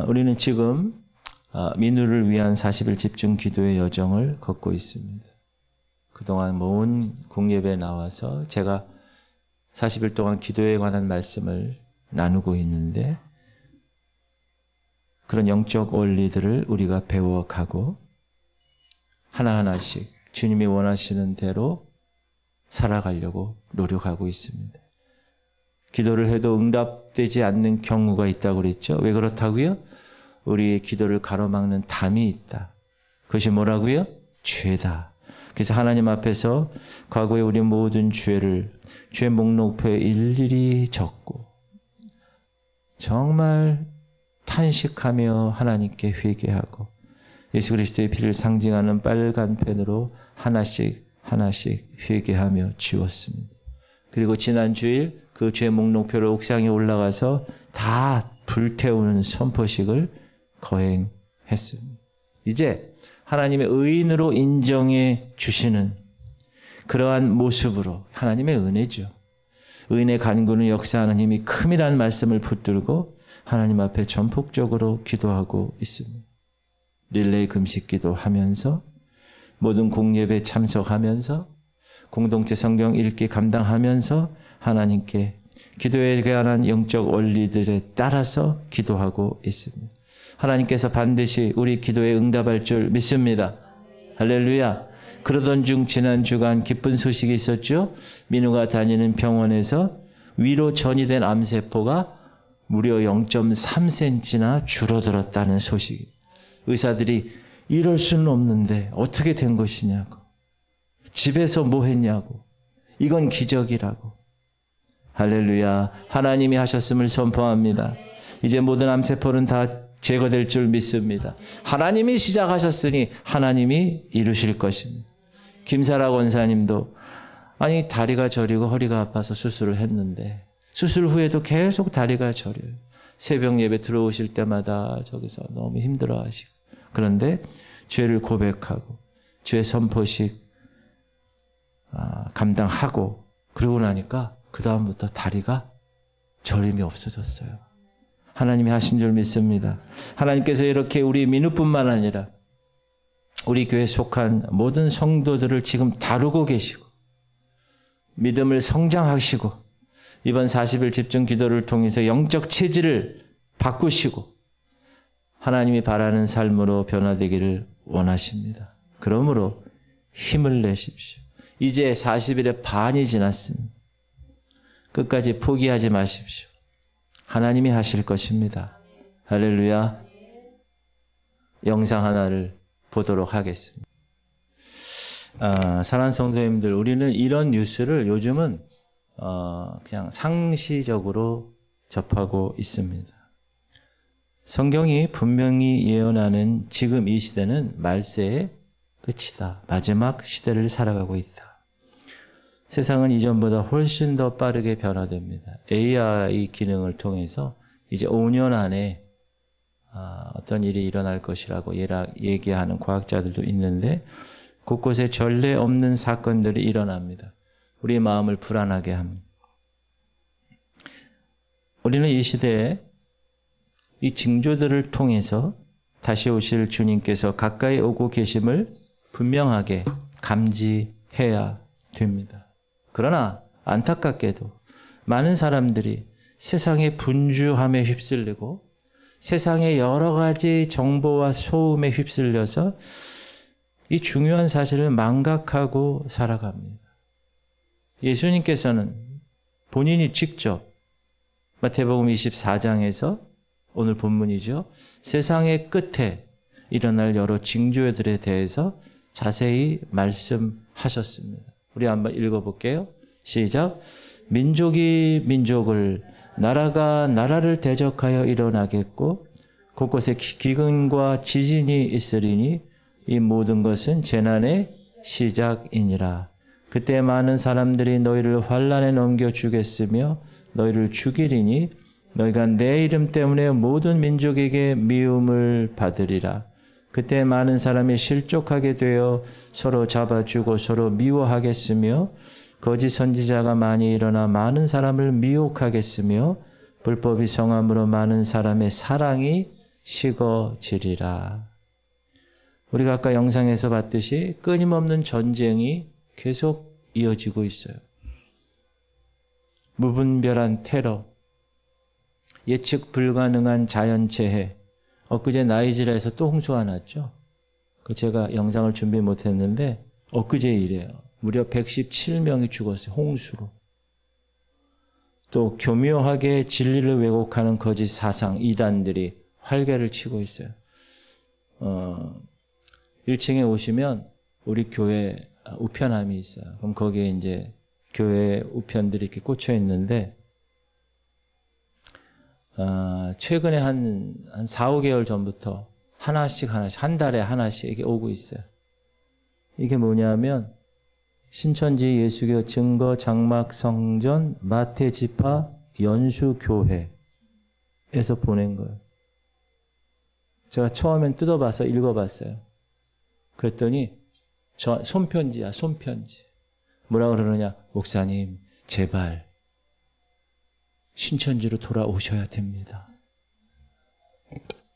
우리는 지금 민우를 위한 40일 집중 기도의 여정을 걷고 있습니다. 그동안 모은 공예배에 나와서 제가 40일 동안 기도에 관한 말씀을 나누고 있는데 그런 영적 원리들을 우리가 배워가고 하나하나씩 주님이 원하시는 대로 살아가려고 노력하고 있습니다. 기도를 해도 응답되지 않는 경우가 있다고 그랬죠. 왜 그렇다고요? 우리의 기도를 가로막는 담이 있다. 그것이 뭐라고요? 죄다. 그래서 하나님 앞에서 과거의 우리 모든 죄를 죄 목록표에 일일이 적고 정말 탄식하며 하나님께 회개하고 예수 그리스도의 피를 상징하는 빨간 펜으로 하나씩 회개하며 지웠습니다. 그리고 지난 주일 그 죄 목록표를 옥상에 올라가서 다 불태우는 선포식을 거행했습니다. 이제 하나님의 의인으로 인정해 주시는 그러한 모습으로 하나님의 은혜죠. 의인의 간구는 역사하는 힘이 큼이라는 말씀을 붙들고 하나님 앞에 전폭적으로 기도하고 있습니다. 릴레이 금식 기도하면서 모든 공예배 참석하면서 공동체 성경 읽기 감당하면서 하나님께 기도에 관한 영적 원리들에 따라서 기도하고 있습니다. 하나님께서 반드시 우리 기도에 응답할 줄 믿습니다. 할렐루야. 그러던 중 지난 주간 기쁜 소식이 있었죠. 민우가 다니는 병원에서 위로 전이된 암세포가 무려 0.3cm나 줄어들었다는 소식이. 의사들이 이럴 수는 없는데 어떻게 된 것이냐고. 집에서 뭐 했냐고. 이건 기적이라고. 할렐루야. 하나님이 하셨음을 선포합니다. 이제 모든 암세포는 다 제거될 줄 믿습니다. 하나님이 시작하셨으니 하나님이 이루실 것입니다. 김사라 권사님도 아니 다리가 저리고 허리가 아파서 수술을 했는데 수술 후에도 계속 다리가 저려요. 새벽 예배 들어오실 때마다 저기서 너무 힘들어하시고 그런데 죄를 고백하고 죄 선포식 감당하고 그러고 나니까 그 다음부터 다리가 저림이 없어졌어요. 하나님이 하신 줄 믿습니다. 하나님께서 이렇게 우리 민우뿐만 아니라 우리 교회에 속한 모든 성도들을 지금 다루고 계시고 믿음을 성장하시고 이번 40일 집중 기도를 통해서 영적 체질을 바꾸시고 하나님이 바라는 삶으로 변화되기를 원하십니다. 그러므로 힘을 내십시오. 이제 40일의 반이 지났습니다. 끝까지 포기하지 마십시오. 하나님이 하실 것입니다. 할렐루야. 영상 하나를 보도록 하겠습니다. 사랑하는 성도님들, 우리는 이런 뉴스를 요즘은 그냥 상시적으로 접하고 있습니다. 성경이 분명히 예언하는 지금 이 시대는 말세의 끝이다. 마지막 시대를 살아가고 있다. 세상은 이전보다 훨씬 더 빠르게 변화됩니다. AI 기능을 통해서 이제 5년 안에 어떤 일이 일어날 것이라고 얘기하는 과학자들도 있는데 곳곳에 전례 없는 사건들이 일어납니다. 우리의 마음을 불안하게 합니다. 우리는 이 시대에 이 징조들을 통해서 다시 오실 주님께서 가까이 오고 계심을 분명하게 감지해야 됩니다. 그러나 안타깝게도 많은 사람들이 세상의 분주함에 휩쓸리고 세상의 여러 가지 정보와 소음에 휩쓸려서 이 중요한 사실을 망각하고 살아갑니다. 예수님께서는 본인이 직접 마태복음 24장에서 오늘 본문이죠. 세상의 끝에 일어날 여러 징조들에 대해서 자세히 말씀하셨습니다. 우리 한번 읽어볼게요. 시작. 민족이 민족을, 나라가 나라를 대적하여 일어나겠고 곳곳에 기근과 지진이 있으리니 이 모든 것은 재난의 시작이니라. 그때 많은 사람들이 너희를 환난에 넘겨주겠으며 너희를 죽이리니 너희가 내 이름 때문에 모든 민족에게 미움을 받으리라. 그때 많은 사람이 실족하게 되어 서로 잡아주고 서로 미워하겠으며 거짓 선지자가 많이 일어나 많은 사람을 미혹하겠으며 불법이 성함으로 많은 사람의 사랑이 식어지리라. 우리가 아까 영상에서 봤듯이 끊임없는 전쟁이 계속 이어지고 있어요. 무분별한 테러, 예측 불가능한 자연재해. 엊그제 나이지리아에서 또 홍수가 났죠. 제가 영상을 준비 못했는데 엊그제 일이에요. 무려 117명이 죽었어요. 홍수로. 또 교묘하게 진리를 왜곡하는 거짓 사상, 이단들이 활개를 치고 있어요. 1층에 오시면 우리 교회 우편함이 있어요. 그럼 거기에 이제 교회 우편들이 이렇게 꽂혀 있는데, 최근에 한 4, 5개월 전부터 하나씩, 한 달에 하나씩 이게 오고 있어요. 이게 뭐냐면, 신천지 예수교 증거 장막 성전 마태 지파 연수교회에서 보낸 거예요. 제가 처음엔 뜯어봐서 읽어봤어요. 그랬더니 손편지야, 손편지. 뭐라 그러느냐? 목사님, 제발 신천지로 돌아오셔야 됩니다.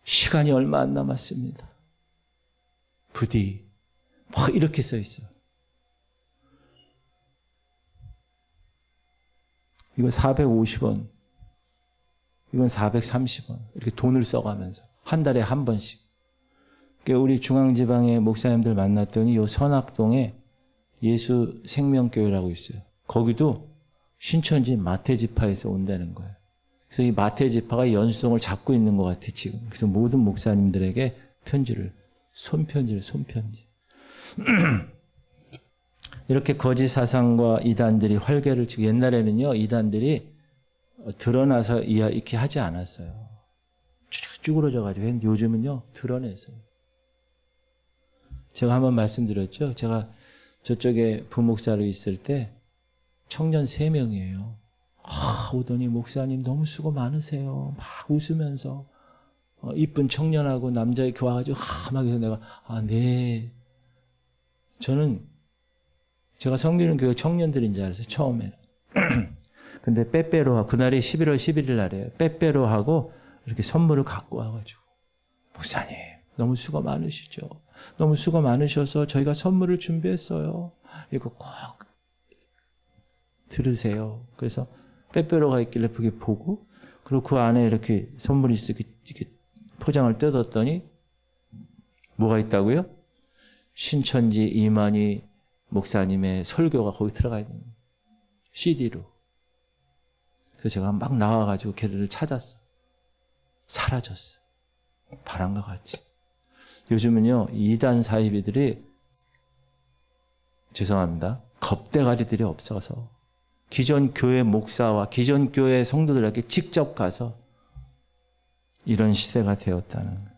시간이 얼마 안 남았습니다. 부디 막 이렇게 써 있어요. 이건 450원, 이건 430원. 이렇게 돈을 써가면서 한 달에 한 번씩. 우리 중앙지방의 목사님들 만났더니 요 선악동에 예수 생명교회라고 있어요. 거기도 신천지 마태지파에서 온다는 거예요. 그래서 이 마태지파가 연수성을 잡고 있는 것 같아요, 지금. 그래서 모든 목사님들에게 손편지. 이렇게 거짓 사상과 이단들이 활개를 치고, 옛날에는요, 이단들이 드러나서 이렇게 하지 않았어요. 쭈그러져가지고, 요즘은요, 드러내서요. 제가 한번 말씀드렸죠. 제가 저쪽에 부목사로 있을 때 청년 3명이에요. 오더니 목사님 너무 수고 많으세요. 막 웃으면서 이쁜 청년하고 남자 이렇게 와가지고 막 해서 내가 네. 저는 제가 섬기는 교회 청년들인 줄 알았어요. 처음에는. 근데 빼빼로 하고, 그날이 11월 11일 날이에요. 빼빼로 하고 이렇게 선물을 갖고 와가지고, 목사님 너무 수고 많으시죠. 너무 수고 많으셔서 저희가 선물을 준비했어요. 이거 꼭 들으세요. 그래서 빼빼로가 있길래 그게 보고, 그리고 그 안에 이렇게 선물이 이렇게 포장을 뜯었더니 뭐가 있다고요? 신천지 이만희 목사님의 설교가 거기 들어가 있는 거예요. CD로. 그래서 제가 막 나와가지고 걔를 찾았어. 사라졌어. 바람과 같이. 요즘은요, 이단 사이비들이, 죄송합니다, 겁대가리들이 없어서 기존 교회 목사와 기존 교회 성도들에게 직접 가서 이런 시대가 되었다는 거예요.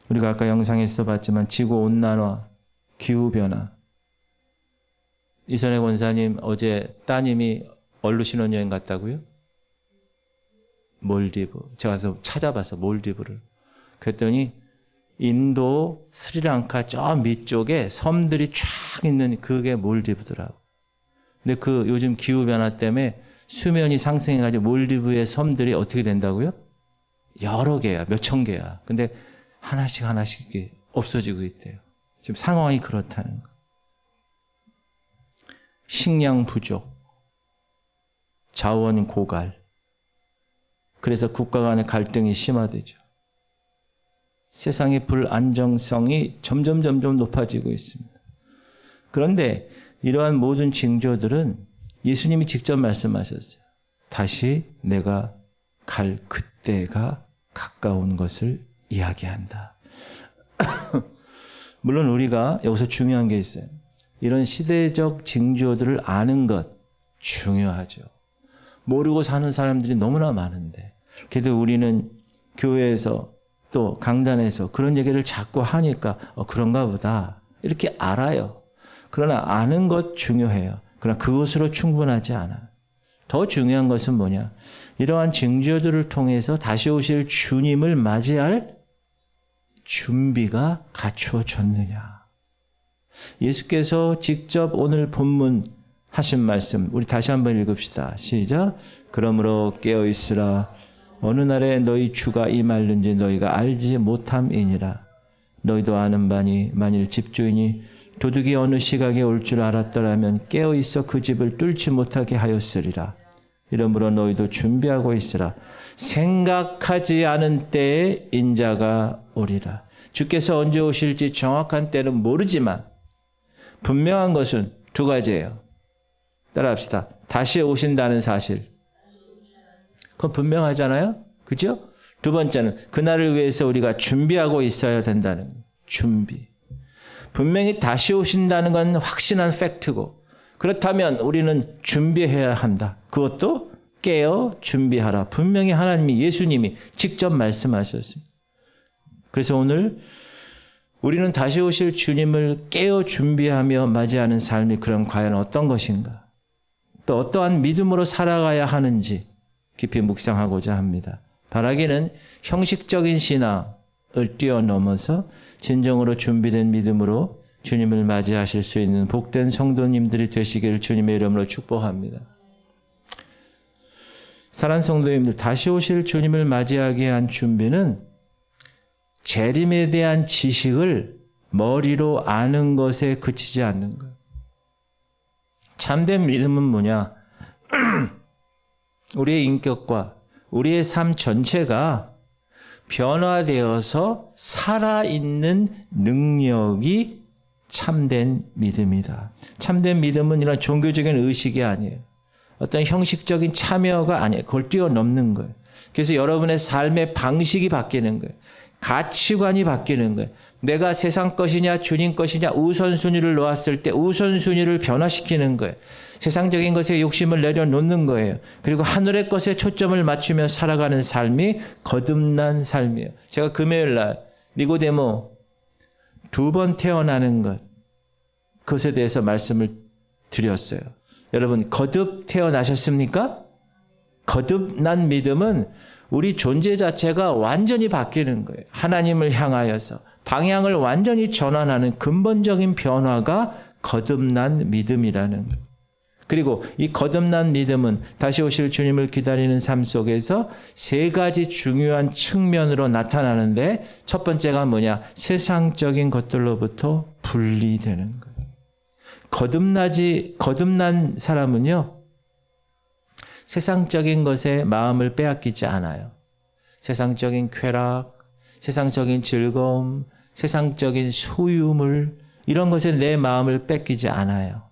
우리가 아까 영상에서 봤지만 지구온난화, 기후변화. 이선혜 권사님 어제 따님이 얼루 신혼여행 갔다고요? 몰디브. 제가 가서 찾아봤어, 몰디브를. 그랬더니 인도, 스리랑카 저 밑쪽에 섬들이 쫙 있는 그게 몰디브더라고. 근데 요즘 기후변화 때문에 수면이 상승해가지고 몰디브의 섬들이 어떻게 된다고요? 여러 개야, 몇천 개야. 근데 하나씩 이렇게 없어지고 있대요. 지금 상황이 그렇다는 거. 식량 부족, 자원 고갈. 그래서 국가 간의 갈등이 심화되죠. 세상의 불안정성이 점점 높아지고 있습니다. 그런데 이러한 모든 징조들은 예수님이 직접 말씀하셨어요. 다시 내가 갈 그때가 가까운 것을 이야기한다. 물론 우리가 여기서 중요한 게 있어요. 이런 시대적 징조들을 아는 것 중요하죠. 모르고 사는 사람들이 너무나 많은데, 그래도 우리는 교회에서 또 강단에서 그런 얘기를 자꾸 하니까 그런가 보다 이렇게 알아요. 그러나 아는 것 중요해요. 그러나 그것으로 충분하지 않아. 더 중요한 것은 뭐냐? 이러한 징조들을 통해서 다시 오실 주님을 맞이할 준비가 갖추어졌느냐. 예수께서 직접 오늘 본문 하신 말씀 우리 다시 한번 읽읍시다. 시작. 그러므로 깨어있으라. 어느 날에 너희 주가 임할는지 너희가 알지 못함이니라. 너희도 아는 바니 만일 집주인이 도둑이 어느 시각에 올 줄 알았더라면 깨어 있어 그 집을 뚫지 못하게 하였으리라. 이러므로 너희도 준비하고 있으라. 생각하지 않은 때에 인자가 오리라. 주께서 언제 오실지 정확한 때는 모르지만 분명한 것은 두 가지예요. 따라합시다. 다시 오신다는 사실. 그건 분명하잖아요. 그죠? 두 번째는 그날을 위해서 우리가 준비하고 있어야 된다는 거예요. 준비. 분명히 다시 오신다는 건 확신한 팩트고, 그렇다면 우리는 준비해야 한다. 그것도 깨어 준비하라. 분명히 하나님이, 예수님이 직접 말씀하셨습니다. 그래서 오늘 우리는 다시 오실 주님을 깨어 준비하며 맞이하는 삶이 그럼 과연 어떤 것인가? 또 어떠한 믿음으로 살아가야 하는지 깊이 묵상하고자 합니다. 바라기는 형식적인 신앙을 뛰어넘어서 진정으로 준비된 믿음으로 주님을 맞이하실 수 있는 복된 성도님들이 되시기를 주님의 이름으로 축복합니다. 사랑하는 성도님들, 다시 오실 주님을 맞이하기 위한 준비는 재림에 대한 지식을 머리로 아는 것에 그치지 않는 거예요. 참된 믿음은 뭐냐? 우리의 인격과 우리의 삶 전체가 변화되어서 살아있는 능력이 참된 믿음이다. 참된 믿음은 이런 종교적인 의식이 아니에요. 어떤 형식적인 참여가 아니에요. 그걸 뛰어넘는 거예요. 그래서 여러분의 삶의 방식이 바뀌는 거예요. 가치관이 바뀌는 거예요. 내가 세상 것이냐 주님 것이냐 우선순위를 놓았을 때 우선순위를 변화시키는 거예요. 세상적인 것에 욕심을 내려놓는 거예요. 그리고 하늘의 것에 초점을 맞추며 살아가는 삶이 거듭난 삶이에요. 제가 금요일 날 니고데모 2번 태어나는 것, 그것에 대해서 말씀을 드렸어요. 여러분, 거듭 태어나셨습니까? 거듭난 믿음은 우리 존재 자체가 완전히 바뀌는 거예요. 하나님을 향하여서 방향을 완전히 전환하는 근본적인 변화가 거듭난 믿음이라는 거예요. 그리고 이 거듭난 믿음은 다시 오실 주님을 기다리는 삶 속에서 세 가지 중요한 측면으로 나타나는데, 첫 번째가 뭐냐? 세상적인 것들로부터 분리되는 거예요. 거듭난 사람은요, 세상적인 것에 마음을 빼앗기지 않아요. 세상적인 쾌락, 세상적인 즐거움, 세상적인 소유물, 이런 것에 내 마음을 뺏기지 않아요.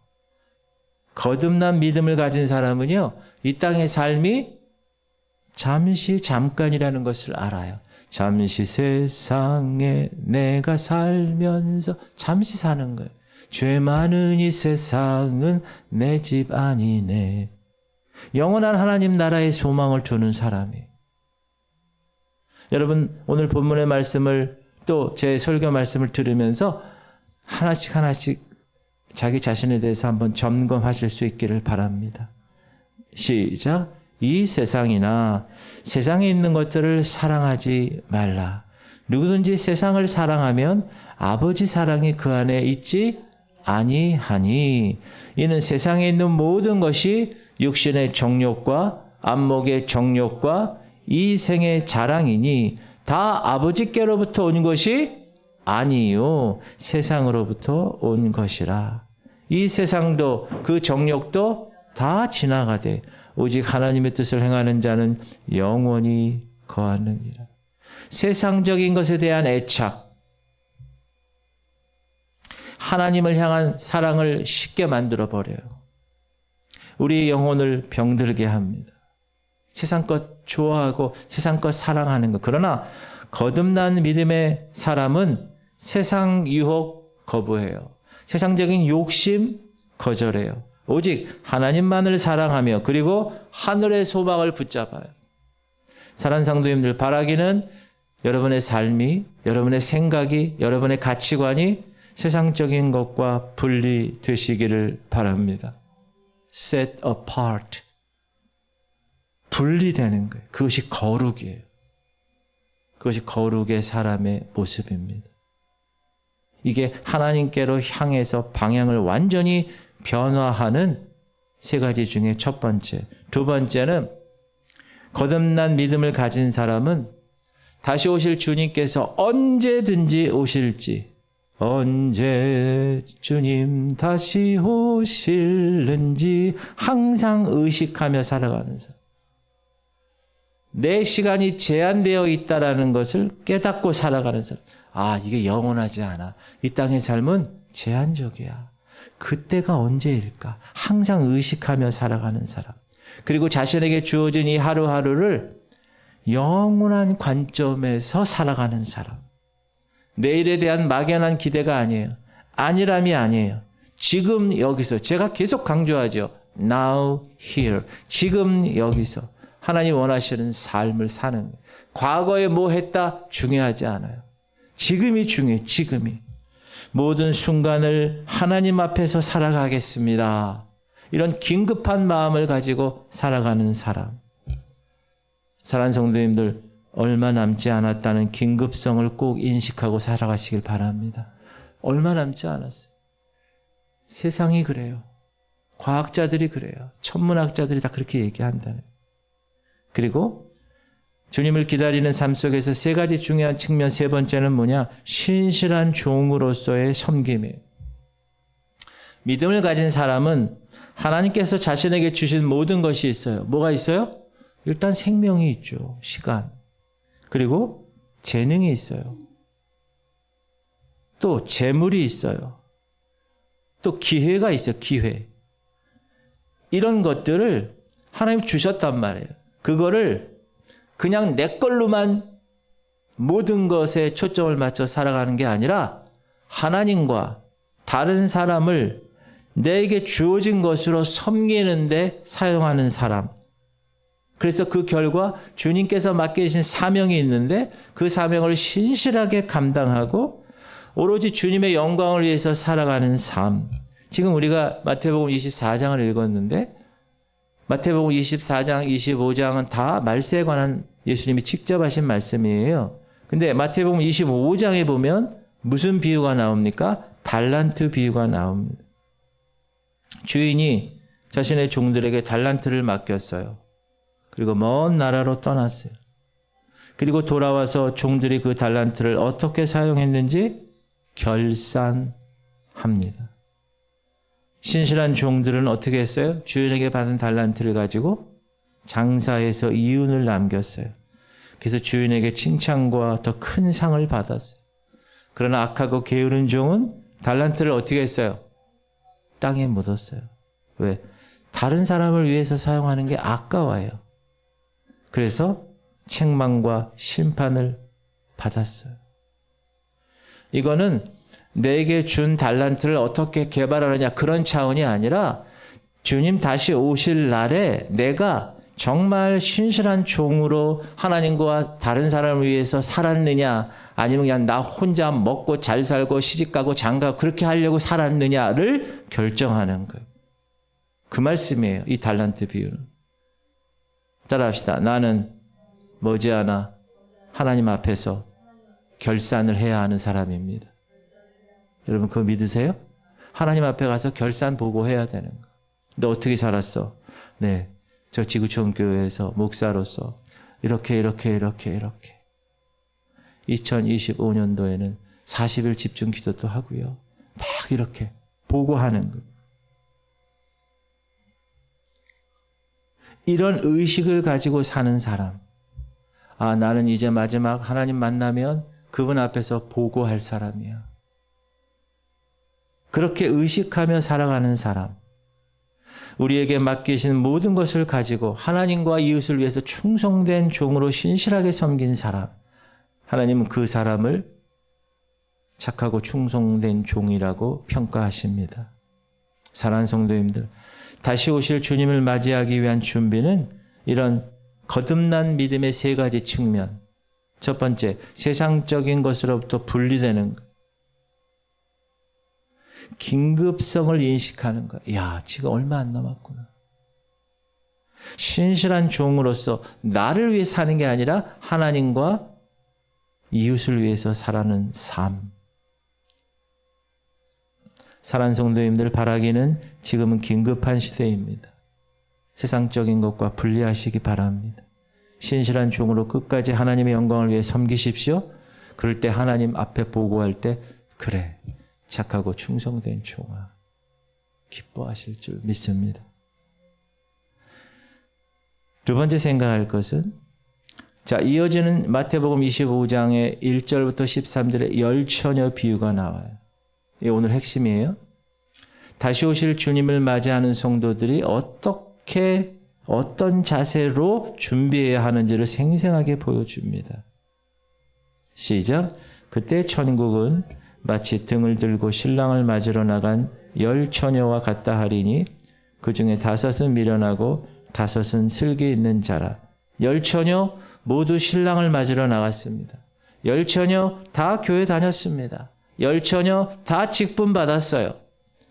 거듭난 믿음을 가진 사람은요, 이 땅의 삶이 잠깐이라는 것을 알아요. 잠시 세상에 내가 살면서 잠시 사는 거예요. 죄 많은 이 세상은 내 집 아니네. 영원한 하나님 나라의 소망을 두는 사람이. 여러분, 오늘 본문의 말씀을 또 제 설교 말씀을 들으면서 하나씩 자기 자신에 대해서 한번 점검하실 수 있기를 바랍니다. 시작. 이 세상이나 세상에 있는 것들을 사랑하지 말라. 누구든지 세상을 사랑하면 아버지 사랑이 그 안에 있지 아니하니. 이는 세상에 있는 모든 것이 육신의 정욕과 안목의 정욕과 이 생의 자랑이니 다 아버지께로부터 온 것이 아니요 세상으로부터 온 것이라. 이 세상도 그 정욕도 다 지나가되 오직 하나님의 뜻을 행하는 자는 영원히 거하느니라. 세상적인 것에 대한 애착, 하나님을 향한 사랑을 쉽게 만들어 버려요. 우리의 영혼을 병들게 합니다. 세상 것 좋아하고 세상 것 사랑하는 것. 그러나 거듭난 믿음의 사람은 세상 유혹 거부해요. 세상적인 욕심 거절해요. 오직 하나님만을 사랑하며 그리고 하늘의 소망을 붙잡아요. 사랑하는 성도님들, 바라기는 여러분의 삶이, 여러분의 생각이, 여러분의 가치관이 세상적인 것과 분리되시기를 바랍니다. Set apart. 분리되는 거예요. 그것이 거룩이에요. 그것이 거룩의 사람의 모습입니다. 이게 하나님께로 향해서 방향을 완전히 변화하는 세 가지 중에 첫 번째. 두 번째는 거듭난 믿음을 가진 사람은 다시 오실 주님께서 언제든지 오실지, 언제 주님 다시 오실는지 항상 의식하며 살아가는 사람. 내 시간이 제한되어 있다라는 것을 깨닫고 살아가는 사람. 아, 이게 영원하지 않아. 이 땅의 삶은 제한적이야. 그때가 언제일까? 항상 의식하며 살아가는 사람. 그리고 자신에게 주어진 이 하루하루를 영원한 관점에서 살아가는 사람. 내일에 대한 막연한 기대가 아니에요. 안일함이 아니에요. 지금 여기서, 제가 계속 강조하죠. Now, here. 지금 여기서 하나님 원하시는 삶을 사는 거예요. 과거에 뭐 했다? 중요하지 않아요. 지금이 중요해요. 지금이. 모든 순간을 하나님 앞에서 살아가겠습니다. 이런 긴급한 마음을 가지고 살아가는 사람. 사랑하는 성도님들, 얼마 남지 않았다는 긴급성을 꼭 인식하고 살아가시길 바랍니다. 얼마 남지 않았어요. 세상이 그래요. 과학자들이 그래요. 천문학자들이 다 그렇게 얘기한다는. 그리고 주님을 기다리는 삶 속에서 세 가지 중요한 측면, 세 번째는 뭐냐? 신실한 종으로서의 섬김이에요. 믿음을 가진 사람은 하나님께서 자신에게 주신 모든 것이 있어요. 뭐가 있어요? 일단 생명이 있죠. 시간. 그리고 재능이 있어요. 또 재물이 있어요. 또 기회가 있어요. 기회. 이런 것들을 하나님 주셨단 말이에요. 그거를 그냥 내 걸로만 모든 것에 초점을 맞춰 살아가는 게 아니라 하나님과 다른 사람을 내게 주어진 것으로 섬기는데 사용하는 사람. 그래서 그 결과 주님께서 맡기신 사명이 있는데 그 사명을 신실하게 감당하고 오로지 주님의 영광을 위해서 살아가는 삶. 지금 우리가 마태복음 24장을 읽었는데 마태복음 24장, 25장은 다 말세에 관한 예수님이 직접 하신 말씀이에요. 근데 마태복음 25장에 보면 무슨 비유가 나옵니까? 달란트 비유가 나옵니다. 주인이 자신의 종들에게 달란트를 맡겼어요. 그리고 먼 나라로 떠났어요. 그리고 돌아와서 종들이 그 달란트를 어떻게 사용했는지 결산합니다. 신실한 종들은 어떻게 했어요? 주인에게 받은 달란트를 가지고 장사해서 이윤을 남겼어요. 그래서 주인에게 칭찬과 더 큰 상을 받았어요. 그러나 악하고 게으른 종은 달란트를 어떻게 했어요? 땅에 묻었어요. 왜? 다른 사람을 위해서 사용하는 게 아까워요. 그래서 책망과 심판을 받았어요. 이거는 내게 준 달란트를 어떻게 개발하느냐 그런 차원이 아니라 주님 다시 오실 날에 내가 정말 신실한 종으로 하나님과 다른 사람을 위해서 살았느냐 아니면 그냥 나 혼자 먹고 잘 살고 시집가고 장가고 그렇게 하려고 살았느냐를 결정하는 거예요. 그 말씀이에요. 이 달란트 비유는. 따라합시다. 나는 머지않아 하나님 앞에서 결산을 해야 하는 사람입니다. 여러분 그거 믿으세요? 하나님 앞에 가서 결산 보고해야 되는 거. 너 어떻게 살았어? 네, 저 지구촌 교회에서 목사로서 이렇게 2025년도에는 40일 집중 기도도 하고요. 막 이렇게 보고하는 거. 이런 의식을 가지고 사는 사람. 아, 나는 이제 마지막 하나님 만나면 그분 앞에서 보고할 사람이야. 그렇게 의식하며 살아가는 사람. 우리에게 맡기신 모든 것을 가지고 하나님과 이웃을 위해서 충성된 종으로 신실하게 섬긴 사람. 하나님은 그 사람을 착하고 충성된 종이라고 평가하십니다. 사랑하는 성도님들, 다시 오실 주님을 맞이하기 위한 준비는 이런 거듭난 믿음의 세 가지 측면. 첫 번째, 세상적인 것으로부터 분리되는 것. 긴급성을 인식하는 것. 야, 지금 얼마 안 남았구나. 신실한 종으로서 나를 위해 사는 게 아니라 하나님과 이웃을 위해서 살아가는 삶. 사랑하는 성도님들, 바라기는 지금은 긴급한 시대입니다. 세상적인 것과 분리하시기 바랍니다. 신실한 종으로 끝까지 하나님의 영광을 위해 섬기십시오. 그럴 때 하나님 앞에 보고할 때 그래 착하고 충성된 종아 기뻐하실 줄 믿습니다. 두 번째 생각할 것은 자 이어지는 마태복음 25장의 1절부터 13절에 열처녀 비유가 나와요. 이게 오늘 핵심이에요. 다시 오실 주님을 맞이하는 성도들이 어떤 자세로 준비해야 하는지를 생생하게 보여줍니다. 시작. 그때 천국은 마치 등을 들고 신랑을 맞으러 나간 10처녀와 같다 하리니 그 중에 5은 미련하고 5은 슬기 있는 자라. 10처녀 모두 신랑을 맞으러 나갔습니다. 10처녀 다 교회 다녔습니다. 10처녀 다 직분 받았어요.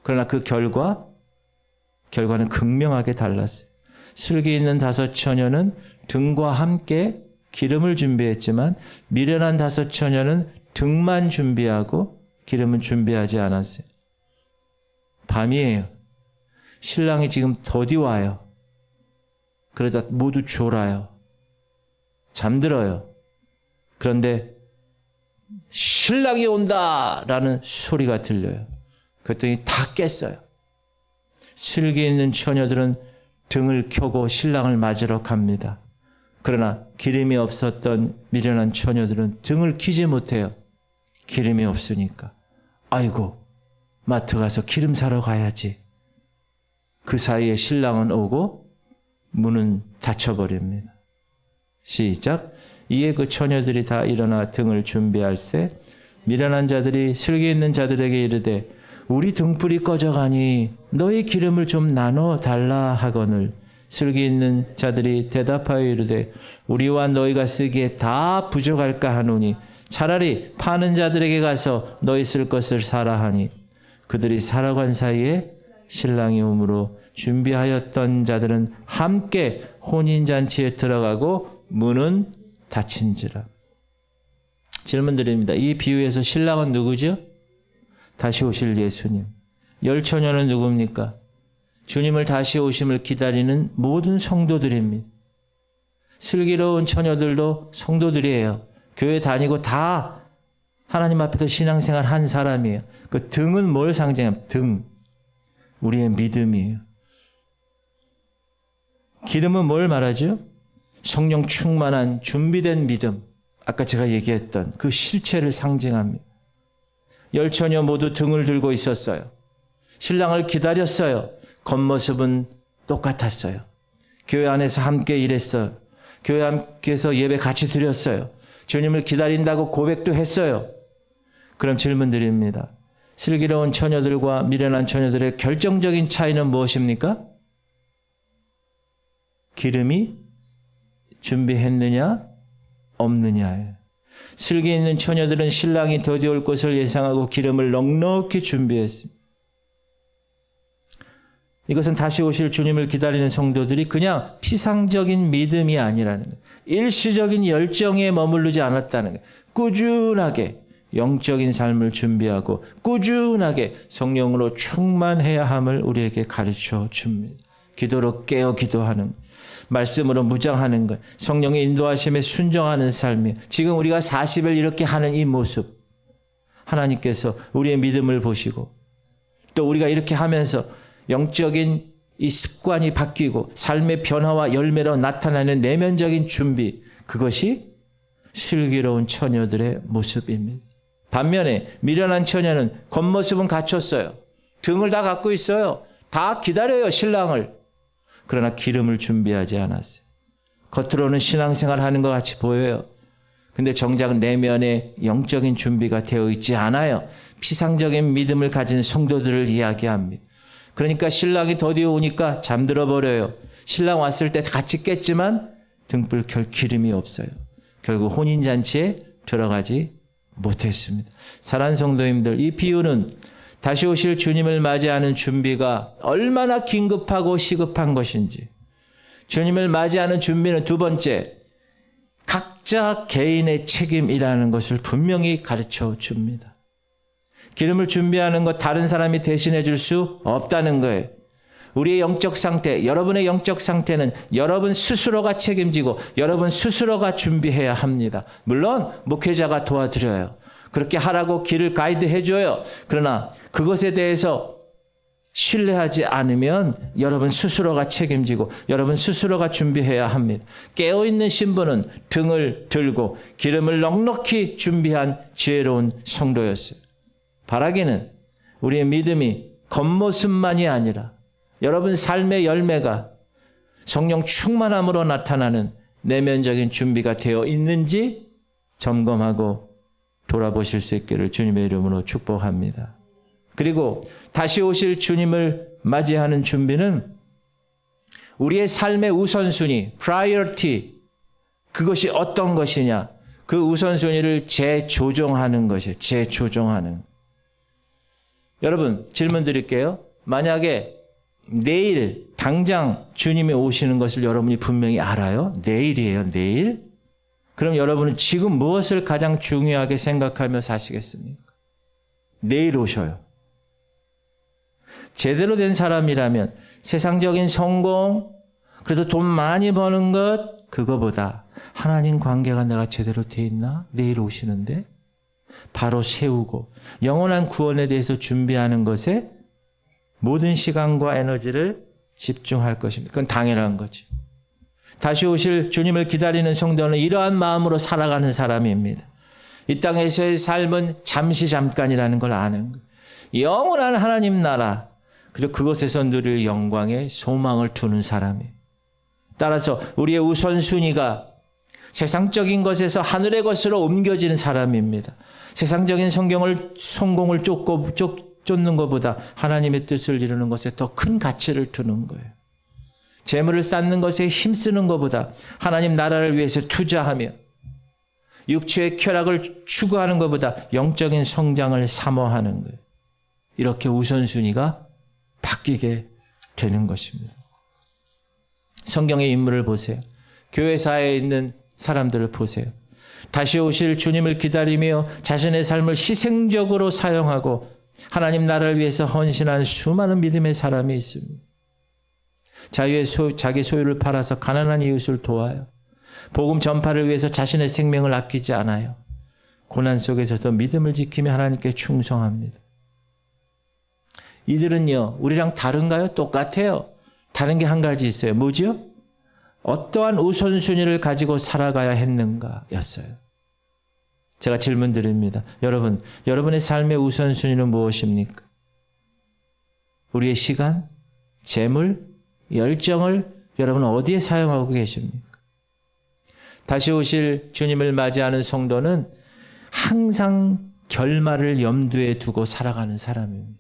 그러나 그 결과는 극명하게 달랐어요. 슬기 있는 5처녀는 등과 함께 기름을 준비했지만 미련한 5처녀는 등만 준비하고 기름은 준비하지 않았어요. 밤이에요. 신랑이 지금 더디 와요. 그러다 모두 졸아요. 잠들어요. 그런데 신랑이 온다라는 소리가 들려요. 그랬더니 다 깼어요. 슬기 있는 처녀들은 등을 켜고 신랑을 맞으러 갑니다. 그러나 기름이 없었던 미련한 처녀들은 등을 켜지 못해요. 기름이 없으니까. 아이고, 마트 가서 기름 사러 가야지. 그 사이에 신랑은 오고 문은 닫혀버립니다. 시작. 이에 그 처녀들이 다 일어나 등을 준비할세 미련한 자들이 슬기 있는 자들에게 이르되 우리 등불이 꺼져가니 너희 기름을 좀 나눠 달라 하거늘 슬기 있는 자들이 대답하여 이르되 우리와 너희가 쓰기에 다 부족할까 하노니 차라리 파는 자들에게 가서 너희 쓸 것을 사라 하니 그들이 사러 간 사이에 신랑이 오므로 준비하였던 자들은 함께 혼인잔치에 들어가고 문은 닫힌지라. 질문 드립니다. 이 비유에서 신랑은 누구죠? 다시 오실 예수님. 10처녀는 누굽니까? 주님을 다시 오심을 기다리는 모든 성도들입니다. 슬기로운 처녀들도 성도들이에요. 교회 다니고 다 하나님 앞에서 신앙생활 한 사람이에요. 그 등은 뭘 상징합니까? 등. 우리의 믿음이에요. 기름은 뭘 말하죠? 성령 충만한 준비된 믿음. 아까 제가 얘기했던 그 실체를 상징합니다. 10처녀 모두 등을 들고 있었어요. 신랑을 기다렸어요. 겉모습은 똑같았어요. 교회 안에서 함께 일했어요. 교회 함께해서 예배 같이 드렸어요. 주님을 기다린다고 고백도 했어요. 그럼 질문 드립니다. 슬기로운 처녀들과 미련한 처녀들의 결정적인 차이는 무엇입니까? 기름이 준비했느냐 없느냐예요. 슬기 있는 처녀들은 신랑이 더디 올 것을 예상하고 기름을 넉넉히 준비했습니다. 이것은 다시 오실 주님을 기다리는 성도들이 그냥 피상적인 믿음이 아니라는 거예요. 일시적인 열정에 머무르지 않았다는 거예요. 꾸준하게 영적인 삶을 준비하고 꾸준하게 성령으로 충만해야 함을 우리에게 가르쳐 줍니다. 기도로 깨어 기도하는 것. 말씀으로 무장하는 것, 성령의 인도하심에 순종하는 삶이에요. 지금 우리가 40일 이렇게 하는 이 모습, 하나님께서 우리의 믿음을 보시고 또 우리가 이렇게 하면서 영적인 이 습관이 바뀌고 삶의 변화와 열매로 나타나는 내면적인 준비, 그것이 슬기로운 처녀들의 모습입니다. 반면에 미련한 처녀는 겉모습은 갖췄어요. 등을 다 갖고 있어요. 다 기다려요, 신랑을. 그러나 기름을 준비하지 않았어요. 겉으로는 신앙생활 하는 것 같이 보여요. 근데 정작 내면에 영적인 준비가 되어 있지 않아요. 피상적인 믿음을 가진 성도들을 이야기합니다. 그러니까 신랑이 더디 오니까 잠들어 버려요. 신랑 왔을 때 같이 깼지만 등불 켤 기름이 없어요. 결국 혼인잔치에 들어가지 못했습니다. 사랑하는 성도님들, 이 비유는 다시 오실 주님을 맞이하는 준비가 얼마나 긴급하고 시급한 것인지, 주님을 맞이하는 준비는 두 번째, 각자 개인의 책임이라는 것을 분명히 가르쳐 줍니다. 기름을 준비하는 것 다른 사람이 대신해 줄 수 없다는 거예요. 우리의 영적 상태, 여러분의 영적 상태는 여러분 스스로가 책임지고 여러분 스스로가 준비해야 합니다. 물론 목회자가 도와드려요. 그렇게 하라고 길을 가이드해 줘요. 그러나 그것에 대해서 신뢰하지 않으면 여러분 스스로가 책임지고 여러분 스스로가 준비해야 합니다. 깨어있는 신부는 등을 들고 기름을 넉넉히 준비한 지혜로운 성도였어요. 바라기는 우리의 믿음이 겉모습만이 아니라 여러분 삶의 열매가 성령 충만함으로 나타나는 내면적인 준비가 되어 있는지 점검하고 돌아보실 수 있기를 주님의 이름으로 축복합니다. 그리고 다시 오실 주님을 맞이하는 준비는 우리의 삶의 우선순위, priority, 그것이 어떤 것이냐, 그 우선순위를 재조정하는 것이에요. 재조정하는. 여러분 질문 드릴게요. 만약에 내일 당장 주님이 오시는 것을 여러분이 분명히 알아요. 내일이에요. 내일. 그럼 여러분은 지금 무엇을 가장 중요하게 생각하며 사시겠습니까? 내일 오셔요. 제대로 된 사람이라면 세상적인 성공, 그래서 돈 많이 버는 것, 그거보다 하나님 관계가 내가 제대로 돼 있나? 내일 오시는데 바로 세우고 영원한 구원에 대해서 준비하는 것에 모든 시간과 에너지를 집중할 것입니다. 그건 당연한 거지. 다시 오실 주님을 기다리는 성도는 이러한 마음으로 살아가는 사람입니다. 이 땅에서의 삶은 잠시 잠깐이라는 걸 아는 거예요. 영원한 하나님 나라, 그리고 그것에서 누릴 영광에 소망을 두는 사람이에요. 따라서 우리의 우선순위가 세상적인 것에서 하늘의 것으로 옮겨지는 사람입니다. 세상적인 성공을 쫓는 것보다 하나님의 뜻을 이루는 것에 더 큰 가치를 두는 거예요. 재물을 쌓는 것에 힘쓰는 것보다 하나님 나라를 위해서 투자하며 육체의 쾌락을 추구하는 것보다 영적인 성장을 사모하는 거예요. 이렇게 우선순위가 바뀌게 되는 것입니다. 성경의 인물을 보세요. 교회사에 있는 사람들을 보세요. 다시 오실 주님을 기다리며 자신의 삶을 희생적으로 사용하고 하나님 나라를 위해서 헌신한 수많은 믿음의 사람이 있습니다. 자기 소유를 팔아서 가난한 이웃을 도와요. 복음 전파를 위해서 자신의 생명을 아끼지 않아요. 고난 속에서도 믿음을 지키며 하나님께 충성합니다. 이들은요, 우리랑 다른가요? 똑같아요. 다른 게 한 가지 있어요. 뭐죠? 어떠한 우선순위를 가지고 살아가야 했는가였어요. 제가 질문 드립니다. 여러분, 여러분의 삶의 우선순위는 무엇입니까? 우리의 시간, 재물, 열정을 여러분은 어디에 사용하고 계십니까? 다시 오실 주님을 맞이하는 성도는 항상 결말을 염두에 두고 살아가는 사람입니다.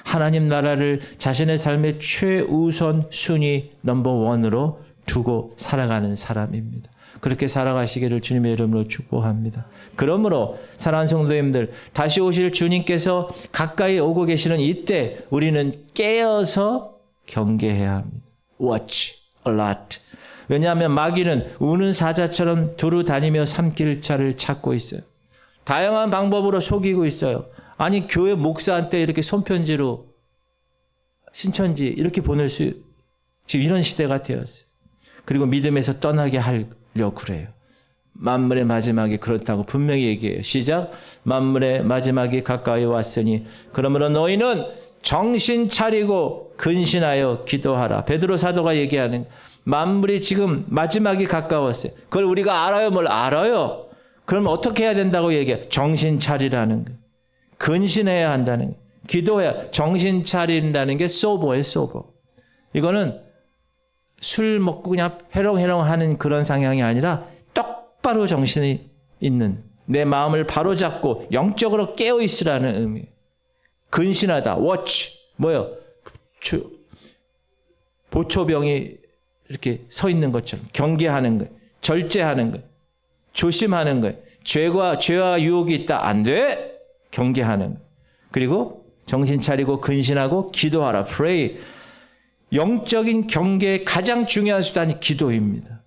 하나님 나라를 자신의 삶의 최우선 순위 넘버1으로 두고 살아가는 사람입니다. 그렇게 살아가시기를 주님의 이름으로 축복합니다. 그러므로 사랑하는 성도님들, 다시 오실 주님께서 가까이 오고 계시는 이때 우리는 깨어서 경계해야 합니다. Watch, alert. 왜냐하면 마귀는 우는 사자처럼 두루 다니며 삼킬자를 찾고 있어요. 다양한 방법으로 속이고 있어요. 아니, 교회 목사한테 이렇게 손편지로 신천지 이렇게 보낼 수, 지금 이런 시대가 되었어요. 그리고 믿음에서 떠나게 하려고 그래요. 만물의 마지막이 그렇다고 분명히 얘기해요. 시작. 만물의 마지막이 가까이 왔으니 그러므로 너희는 정신 차리고 근신하여 기도하라. 베드로 사도가 얘기하는, 만물이 지금 마지막이 가까웠어요. 그걸 우리가 알아요? 뭘 알아요? 그럼 어떻게 해야 된다고 얘기해요? 정신 차리라는 거예요. 근신해야 한다는 거예요. 기도해야, 정신 차린다는 게 소버예요, 소버. 이거는 술 먹고 그냥 해롱해롱 하는 그런 상황이 아니라 똑바로 정신이 있는, 내 마음을 바로 잡고 영적으로 깨어 있으라는 의미. 근신하다. watch. 뭐요? 보초병이 이렇게 서 있는 것처럼 경계하는 거예요. 절제하는 거예요. 조심하는 거예요. 죄와 유혹이 있다. 안 돼. 경계하는 거예요. 그리고 정신 차리고 근신하고 기도하라. pray. 영적인 경계의 가장 중요한 수단이 기도입니다.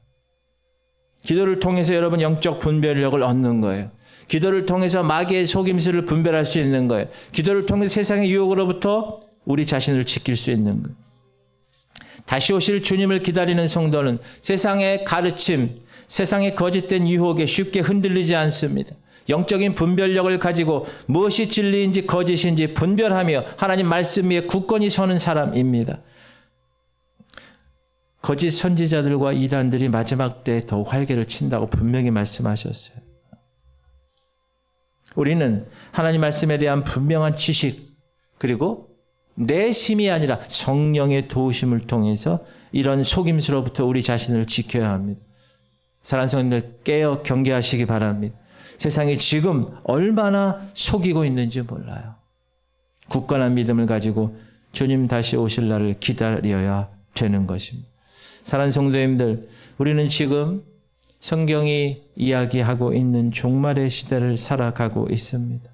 기도를 통해서 여러분 영적 분별력을 얻는 거예요. 기도를 통해서 마귀의 속임수를 분별할 수 있는 거예요. 기도를 통해서 세상의 유혹으로부터 우리 자신을 지킬 수 있는 거예요. 다시 오실 주님을 기다리는 성도는 세상의 가르침, 세상의 거짓된 유혹에 쉽게 흔들리지 않습니다. 영적인 분별력을 가지고 무엇이 진리인지 거짓인지 분별하며 하나님 말씀 위에 굳건히 서는 사람입니다. 거짓 선지자들과 이단들이 마지막 때에 더 활개를 친다고 분명히 말씀하셨어요. 우리는 하나님 말씀에 대한 분명한 지식, 그리고 내 힘이 아니라 성령의 도우심을 통해서 이런 속임수로부터 우리 자신을 지켜야 합니다. 사랑하는 성도님들, 깨어 경계하시기 바랍니다. 세상이 지금 얼마나 속이고 있는지 몰라요. 굳건한 믿음을 가지고 주님 다시 오실 날을 기다려야 되는 것입니다. 사랑하는 성도님들, 우리는 지금 성경이 이야기하고 있는 종말의 시대를 살아가고 있습니다.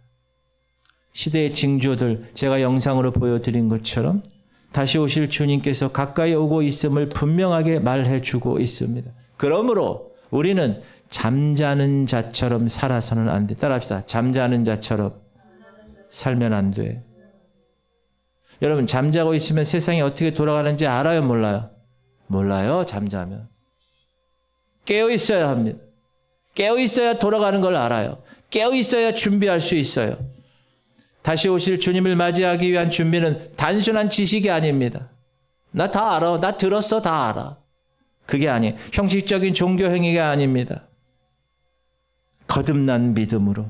시대의 징조들, 제가 영상으로 보여드린 것처럼 다시 오실 주님께서 가까이 오고 있음을 분명하게 말해주고 있습니다. 그러므로 우리는 잠자는 자처럼 살아서는 안 돼. 따라합시다. 잠자는 자처럼 살면 안 돼. 여러분, 잠자고 있으면 세상이 어떻게 돌아가는지 알아요, 몰라요? 몰라요, 잠자면. 깨어 있어야 합니다. 깨어 있어야 돌아가는 걸 알아요. 깨어 있어야 준비할 수 있어요. 다시 오실 주님을 맞이하기 위한 준비는 단순한 지식이 아닙니다. 나 다 알아. 나 들었어. 다 알아. 그게 아니에요. 형식적인 종교 행위가 아닙니다. 거듭난 믿음으로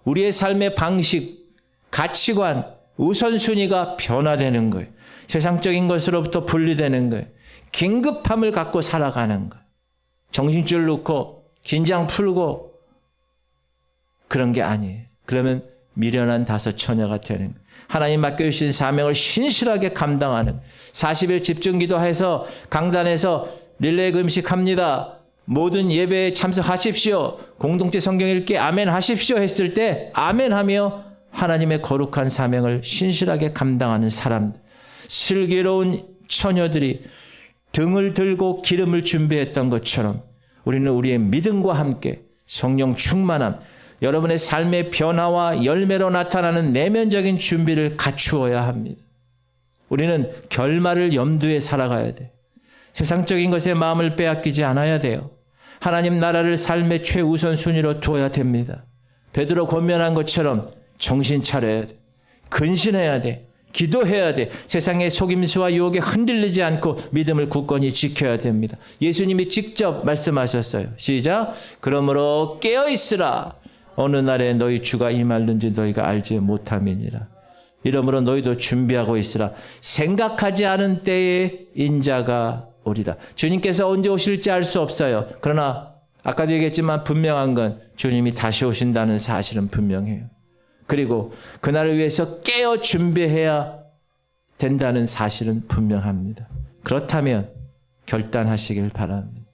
우리의 삶의 방식, 가치관, 우선순위가 변화되는 거예요. 세상적인 것으로부터 분리되는 거예요. 긴급함을 갖고 살아가는 거예요. 정신줄 놓고 긴장 풀고 그런 게 아니에요. 그러면 미련한 다섯 처녀가 되는 거예요. 하나님 맡겨주신 사명을 신실하게 감당하는 40일 집중 기도해서 강단에서 릴레이 금식합니다. 모든 예배에 참석하십시오. 공동체 성경 읽기 아멘 하십시오 했을 때 아멘 하며 하나님의 거룩한 사명을 신실하게 감당하는 사람들, 슬기로운 처녀들이 등을 들고 기름을 준비했던 것처럼 우리는 우리의 믿음과 함께 성령 충만함, 여러분의 삶의 변화와 열매로 나타나는 내면적인 준비를 갖추어야 합니다. 우리는 결말을 염두에 살아가야 돼. 세상적인 것에 마음을 빼앗기지 않아야 돼요. 하나님 나라를 삶의 최우선 순위로 두어야 됩니다. 베드로 권면한 것처럼 정신 차려야 돼. 근신해야 돼. 기도해야 돼. 세상의 속임수와 유혹에 흔들리지 않고 믿음을 굳건히 지켜야 됩니다. 예수님이 직접 말씀하셨어요. 시작. 그러므로 깨어있으라. 어느 날에 너희 주가 임할는지 너희가 알지 못함이니라. 이러므로 너희도 준비하고 있으라. 생각하지 않은 때에 인자가 오리라. 주님께서 언제 오실지 알 수 없어요. 그러나 아까도 얘기했지만 분명한 건 주님이 다시 오신다는 사실은 분명해요. 그리고 그날을 위해서 깨어 준비해야 된다는 사실은 분명합니다. 그렇다면 결단하시길 바랍니다.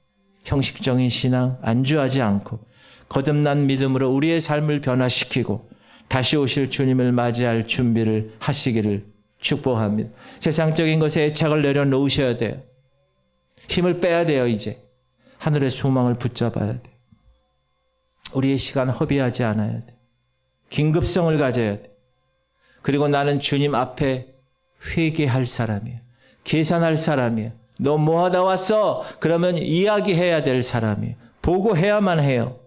형식적인 신앙 안주하지 않고 거듭난 믿음으로 우리의 삶을 변화시키고 다시 오실 주님을 맞이할 준비를 하시기를 축복합니다. 세상적인 것에 애착을 내려놓으셔야 돼요. 힘을 빼야 돼요. 이제 하늘의 소망을 붙잡아야 돼요. 우리의 시간 허비하지 않아야 돼요. 긴급성을 가져야 돼. 그리고 나는 주님 앞에 회개할 사람이에요. 계산할 사람이에요. 너 뭐 하다 왔어? 그러면 이야기해야 될 사람이에요. 보고해야만 해요.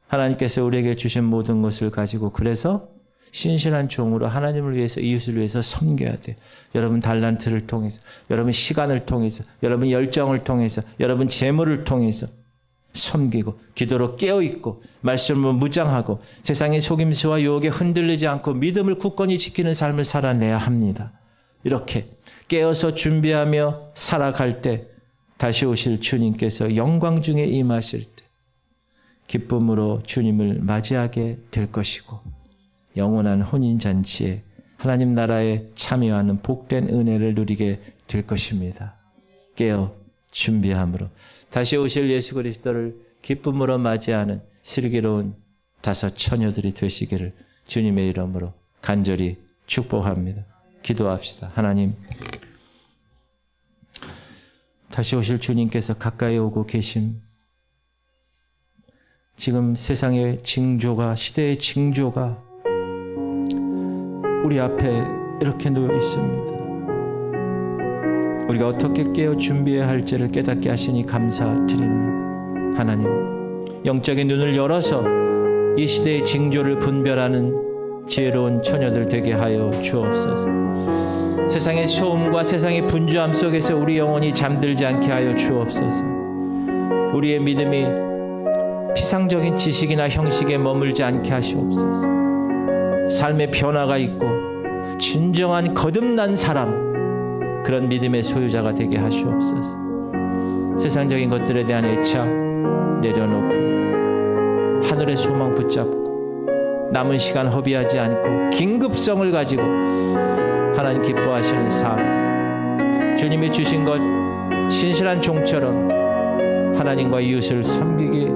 하나님께서 우리에게 주신 모든 것을 가지고 그래서 신실한 종으로 하나님을 위해서 이웃을 위해서 섬겨야 돼요. 여러분 달란트를 통해서, 여러분 시간을 통해서, 여러분 열정을 통해서, 여러분 재물을 통해서 섬기고 기도로 깨어있고 말씀으로 무장하고 세상의 속임수와 유혹에 흔들리지 않고 믿음을 굳건히 지키는 삶을 살아내야 합니다. 이렇게 깨어서 준비하며 살아갈 때 다시 오실 주님께서 영광 중에 임하실 때 기쁨으로 주님을 맞이하게 될 것이고 영원한 혼인잔치에 하나님 나라에 참여하는 복된 은혜를 누리게 될 것입니다. 깨어 준비함으로 다시 오실 예수 그리스도를 기쁨으로 맞이하는 슬기로운 다섯 처녀들이 되시기를 주님의 이름으로 간절히 축복합니다. 기도합시다. 하나님, 다시 오실 주님께서 가까이 오고 계심. 지금 세상의 징조가, 시대의 징조가 우리 앞에 이렇게 놓여 있습니다. 우리가 어떻게 깨어 준비해야 할지를 깨닫게 하시니 감사드립니다. 하나님, 영적인 눈을 열어서 이 시대의 징조를 분별하는 지혜로운 처녀들 되게 하여 주옵소서. 세상의 소음과 세상의 분주함 속에서 우리 영혼이 잠들지 않게 하여 주옵소서. 우리의 믿음이 피상적인 지식이나 형식에 머물지 않게 하시옵소서. 삶의 변화가 있고 진정한 거듭난 사람, 그런 믿음의 소유자가 되게 하시옵소서. 세상적인 것들에 대한 애착 내려놓고 하늘의 소망 붙잡고 남은 시간 허비하지 않고 긴급성을 가지고 하나님 기뻐하시는 삶, 주님이 주신 것 신실한 종처럼 하나님과 이웃을 섬기게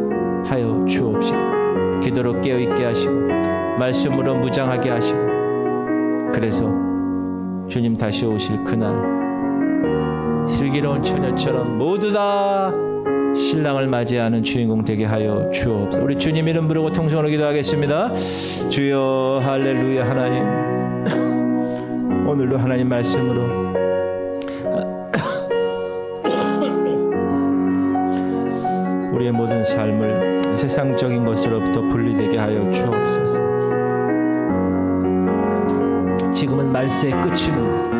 하여 주옵시고, 기도로 깨어있게 하시고 말씀으로 무장하게 하시고, 그래서 주님 다시 오실 그날 슬기로운 처녀처럼 모두 다 신랑을 맞이하는 주인공 되게 하여 주옵소서. 우리 주님 이름 부르고 통성으로 기도하겠습니다. 주여 할렐루야. 하나님, 오늘도 하나님 말씀으로 우리의 모든 삶을 세상적인 것으로부터 분리되게 하여 주옵소서. 지금은 말세의 끝입니다.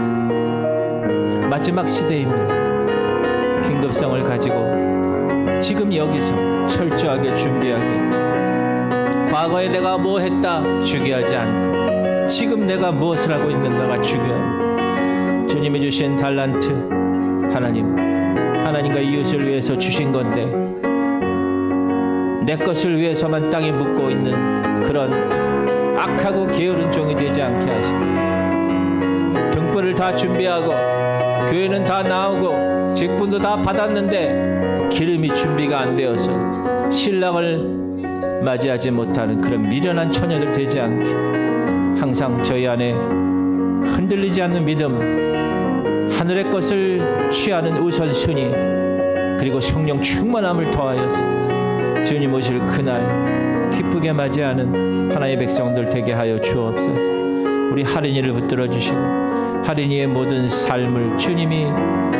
마지막 시대입니다. 긴급성을 가지고 지금 여기서 철저하게 준비하게, 과거에 내가 뭐 했다 중요하지 않고 지금 내가 무엇을 하고 있는가가 중요합니다. 주님이 주신 달란트, 하나님과 이웃을 위해서 주신 건데 내 것을 위해서만 땅에 묻고 있는 그런 악하고 게으른 종이 되지 않게 하시고, 등불을 다 준비하고 교회는 다 나오고 직분도 다 받았는데 기름이 준비가 안 되어서 신랑을 맞이하지 못하는 그런 미련한 처녀들 되지 않게, 항상 저희 안에 흔들리지 않는 믿음, 하늘의 것을 취하는 우선순위, 그리고 성령 충만함을 더하여서 주님 오실 그날 기쁘게 맞이하는 하나님의 백성들 되게 하여 주옵소서. 우리 할인이를 붙들어 주시고 할인이의 모든 삶을 주님이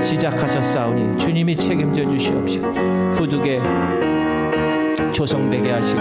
시작하셨사오니 주님이 책임져 주시옵시고, 후두에 조성되게 하시고